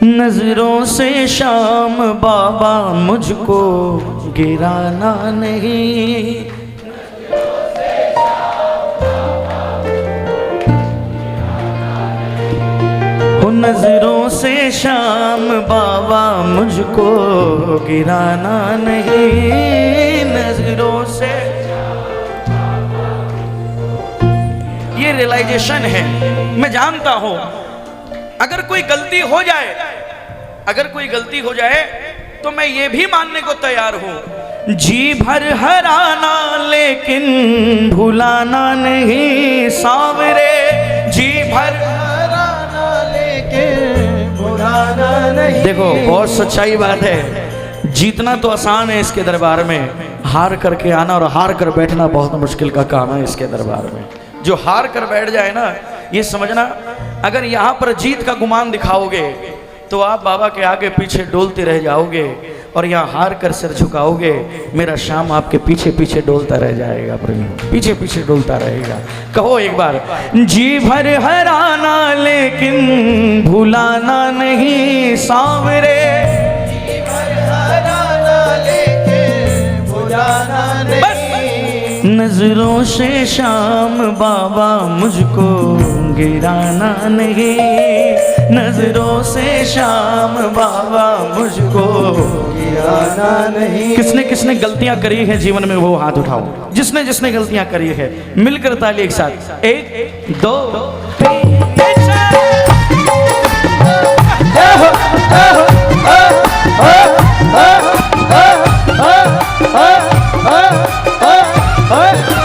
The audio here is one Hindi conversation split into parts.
नजरों से शाम बाबा मुझको गिराना नहीं, नजरों से शाम बाबा मुझको गिराना नहीं, नजरों से। ये रियलाइजेशन है। मैं जानता हूं अगर कोई गलती हो जाए, अगर कोई गलती हो जाए तो मैं ये भी मानने को तैयार हूं, जी भर हराना लेकिन भुलाना नहीं सांवरे, जी भर हराना लेकिन भुलाना नहीं। देखो बहुत सच्चाई बात है, जीतना तो आसान है इसके दरबार में, हार करके आना और हार कर बैठना बहुत मुश्किल का काम है इसके दरबार में। जो हार कर बैठ जाए ना, ये समझना अगर यहाँ पर जीत का गुमान दिखाओगे तो आप बाबा के आगे पीछे डोलते रह जाओगे, और यहाँ हार कर सिर झुकाओगे मेरा श्याम आपके पीछे पीछे डोलता रह जाएगा, पीछे पीछे डोलता रहेगा। कहो एक बार, जी भर हराना लेकिन भुलाना नहीं सांवरे, जी भर हराना लेकिन भुलाना नहीं, नजरों से शाम बाबा मुझको गिराना नहीं, नजरों से शाम बाबा मुझको गिराना नहीं। किसने किसने गलतियां करी है जीवन में वो हाथ उठाओ, जिसने जिसने गलतियां करी है मिलकर ताली एक साथ, 1 2 3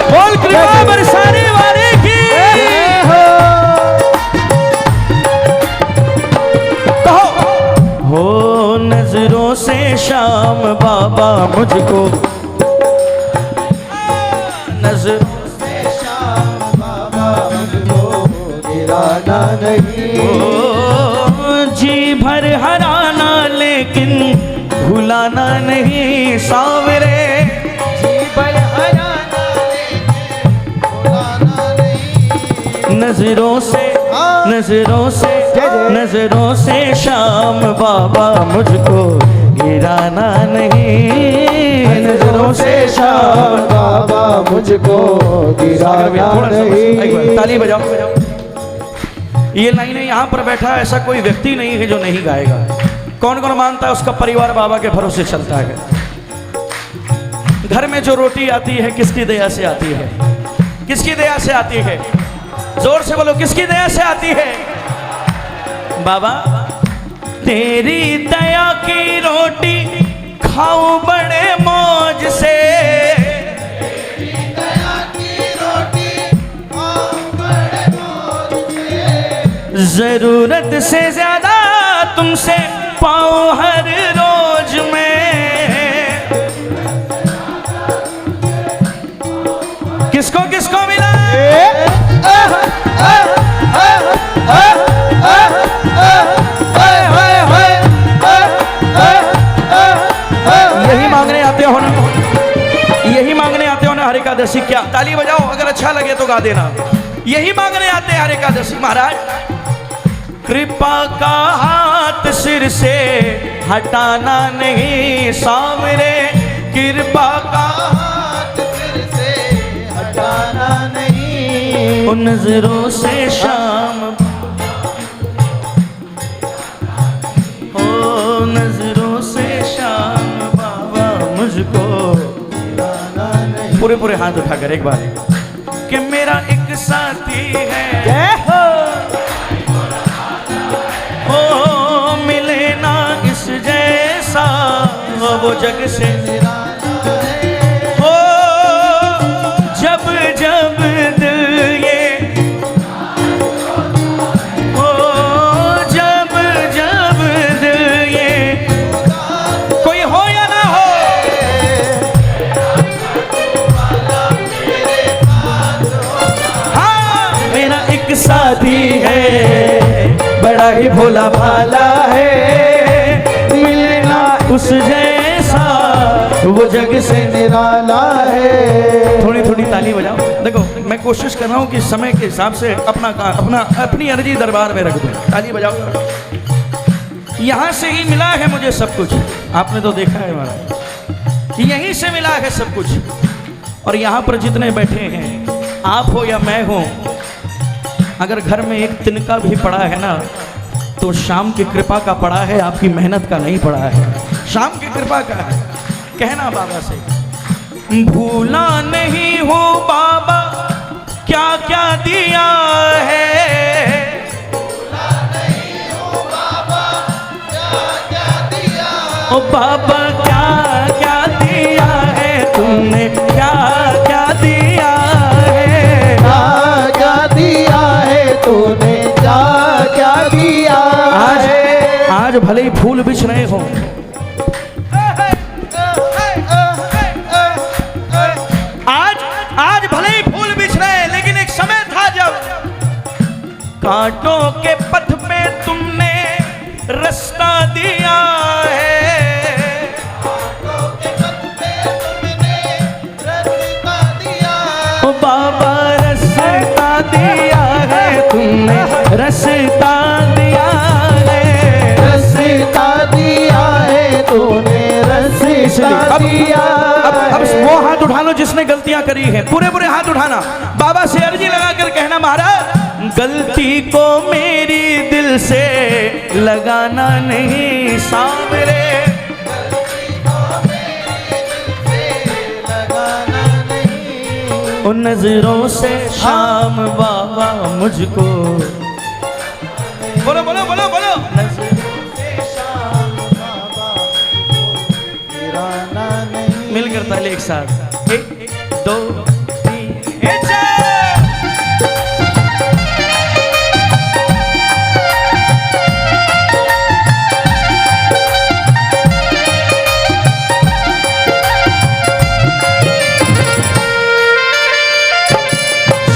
बोल कृपा बरसाने वाले की हो, नजरों से शाम बाबा मुझको, नजरों से शाम बाबा मुझको गिराना नहीं, जी भर हराना लेकिन भुलाना नहीं सांवरे, जी भर हराना लेकिन भुलाना नहीं, नजरों से नजरों से नजरों से शाम बाबा मुझको गिराना नहीं, नजरों से शाम बाबा मुझको गिराना नहीं। ताली बजाओ। ये लाइनें यहाँ पर बैठा ऐसा कोई व्यक्ति नहीं है जो नहीं गाएगा। कौन कौन मानता है उसका परिवार बाबा के भरोसे चलता है? घर में जो रोटी आती है किसकी दया से आती है? किसकी दया से आती है? जोर से बोलो, किसकी दया से आती है? बाबा तेरी दया की रोटी खाऊं बड़े मौज से, तेरी दया की रोटी खाऊं बड़े मौज से, जरूरत से ज्यादा तुमसे पाऊं हर रोज में। किसको किसको मिला? यही मांगने आते हो ना, यही मांगने आते हो ना हर एकादशी। क्या ताली बजाओ, अगर अच्छा लगे तो गा देना। यही मांगने आते हैं हर एकादशी। महाराज कृपा का हाथ सिर से हटाना नहीं सांवरे, कृपा का हाथ सिर से हटाना नहीं, उन नजरों से शाम, ओ नजरों से शाम बाबा मुझको गिराना नहीं। पूरे पूरे हाथ उठाकर एक बार, कि मेरा एक साथी है ओ मिले ना इस जैसा, वो जग से ओ जब जब दिल ये ओ जब जब दिल ये कोई हो या ना हो, हाँ मेरा एक साथी है बड़ा ही भोला भाला है, मिलना उस जैसा वो जग से निराला है। थोड़ी थोड़ी ताली बजाओ। देखो मैं कोशिश कर रहा हूँ कि समय के हिसाब से अपनी एनर्जी दरबार में रख दूँ। ताली बजाओ। यहाँ से ही मिला है मुझे सब कुछ। आपने तो देखा है महाराज, यहीं से मिला है सब कुछ। और यहाँ पर जितने बैठे हैं, आप हो या मैं हो, अगर घर में एक तिनका भी पड़ा है ना, तो शाम की कृपा का पड़ा है, आपकी मेहनत का नहीं पड़ा है। शाम की कृपा का है। कहना बाबा से, भूला नहीं हो बाबा क्या क्या दिया है, भूला नहीं हो बाबा क्या क्या दिया, ओ बाबा क्या क्या दिया है तुमने, क्या क्या दिया है, क्या क्या दिया है तूने, क्या क्या दिया है। आज भले ही फूल बिछ रहे हो, आज भले ही फूल बिछ रहे हैं, लेकिन एक समय था जब कांटों के पथ पे तुमने रास्ता दिया है, कांटों के पथ पे तुमने रास्ता दिया, ओ बाबा रास्ता दिया है तुमने, रास्ता दिया है, रास्ता दिया है तूने, रास्ता दिया। अब वो हाथ उठा लो जिसने गलतियां करी है, पूरे पूरे हाथ उठाना, बाबा से अर्जी लगा कर कहना, महाराज गलती को मेरी दिल से लगाना नहीं सावरे, गलती को मेरी दिल से लगाना नहीं, उन नजरों से शाम बाबा मुझको, बोलो बोलो बोलो बोलो, मिलकर ताली एक साथ, 1 2 3 4।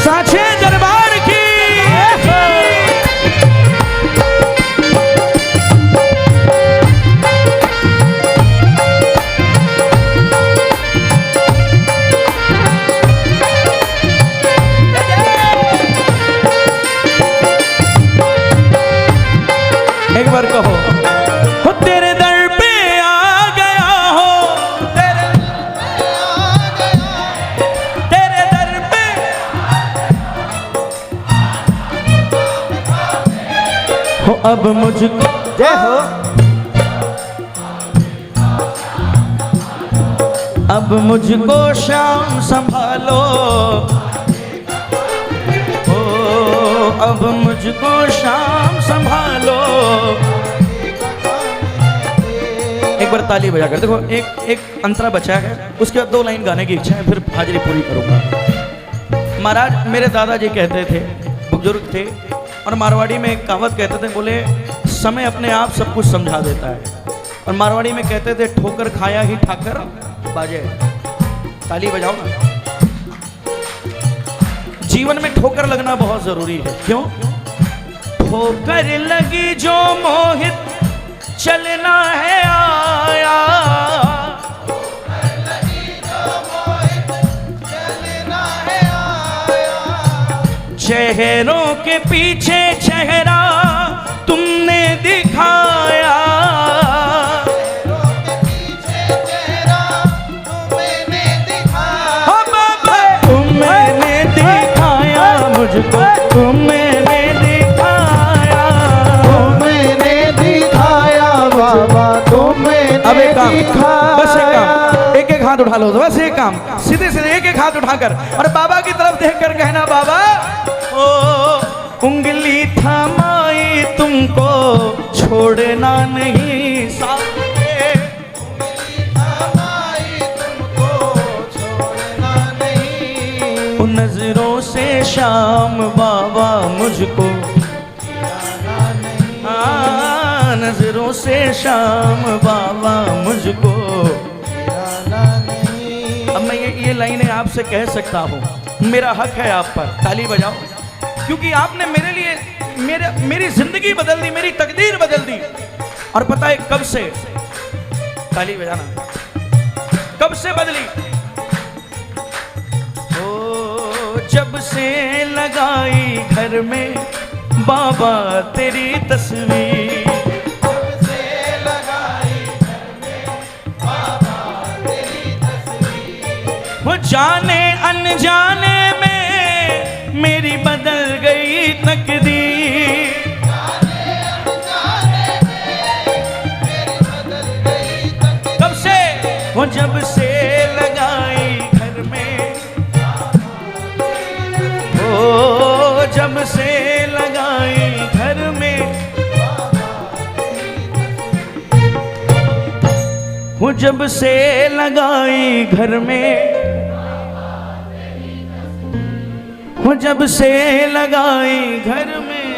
साचे दरबार की एक बार कहो, हो तेरे दर पे आ गया हो, तेरे दर पे हो, अब मुझको जय हो, अब मुझको शाम संभालो, ओ अब मुझको शाम संभालो। एक बार ताली बजा कर देखो, एक अंतरा बचा है, उसके बाद 2 लाइन गाने की इच्छा है, फिर हाजिरी पूरी करूंगा। महाराज मेरे दादाजी कहते थे, बुजुर्ग थे, और मारवाड़ी में एक कहावत कहते थे, बोले समय अपने आप सब कुछ समझा देता है, और मारवाड़ी में कहते थे ठोकर खाया ही ठाकर बाजे। ताली बजाओ ना। जीवन में ठोकर लगना बहुत जरूरी है। क्यों? ठोकर लगी जो मोहित चलना है आया, चेहरों के पीछे चेहरा तुमने दिखाया, तुमने दिखाया मुझको, तुमने दिखाया, तुमने दिखाया बाबा, तुमने अब एक काम, दिखाया। बस एक काम, एक एक हाथ उठा लो, बस एक काम, सीधे सीधे एक एक हाथ उठाकर और बाबा की तरफ देखकर कहना, बाबा ओ उंगली थमाई तुमको छोड़ना नहीं साथ में, उंगली थमाई तुमको छोड़ना नहीं, उन नजरों से शाम बाबा मुझको, नजरों से शाम बाबा मुझको। अब मैं ये लाइनें आपसे कह सकता हूँ, मेरा हक है आप पर, ताली बजाओ, क्योंकि आपने मेरे लिए मेरी जिंदगी बदल दी, मेरी तकदीर बदल दी। और पता है कब से, ताली बजाना, कब से बदली? ओ जब से लगाई घर में बाबा तेरी तस्वीर, जब से जाने अनजाने में मेरी बदल गई तकदीर। कब से? वो जब से लगाई घर में, ओ जब से लगाई घर में, वो जब से लगाई घर में, वो जब से लगाई घर में।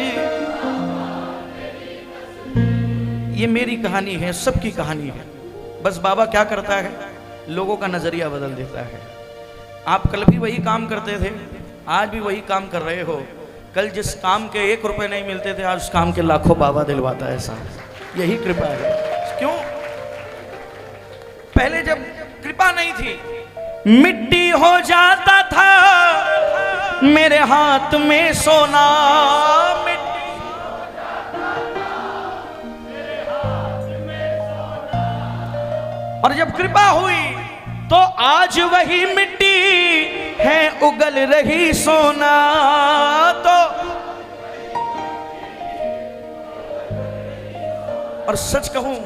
ये मेरी कहानी है, सबकी कहानी है। बस बाबा क्या करता है, लोगों का नजरिया बदल देता है। आप कल भी वही काम करते थे, आज भी वही काम कर रहे हो। कल जिस काम के 1 रुपए नहीं मिलते थे, आज उस काम के लाखों बाबा दिलवाता है साहब। यही कृपा है। क्यों? पहले जब कृपा नहीं थी, मिट्टी हो जाता था मेरे हाथ में सोना, मिट्टी हो जाता था मेरे हाथ में सोना। और जब कृपा हुई तो आज वही मिट्टी है उगल रही सोना। तो और सच कहूं,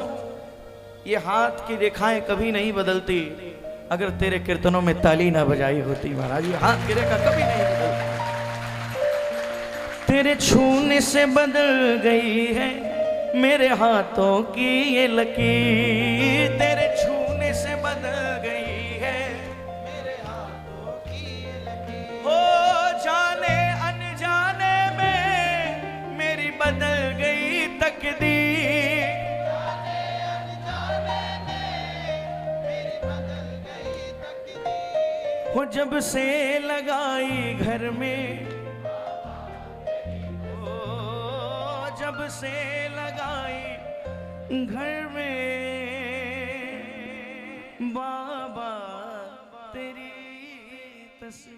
ये हाथ की रेखाएं कभी नहीं बदलती अगर तेरे कीर्तनों में ताली ना बजाई होती। महाराज, ये हाथ की रेखा कभी नहीं बदलती। तेरे छूने से बदल गई है मेरे हाथों की ये लकीर। तेरे छूने से बदल गई है मेरे हाथों की ये लकीर। हो जाने अनजाने में मेरी बदल गई तकदीर। वो जब से लगाई घर में, ओ जब से लगाई घर में, बाबा तेरी तस्वीर।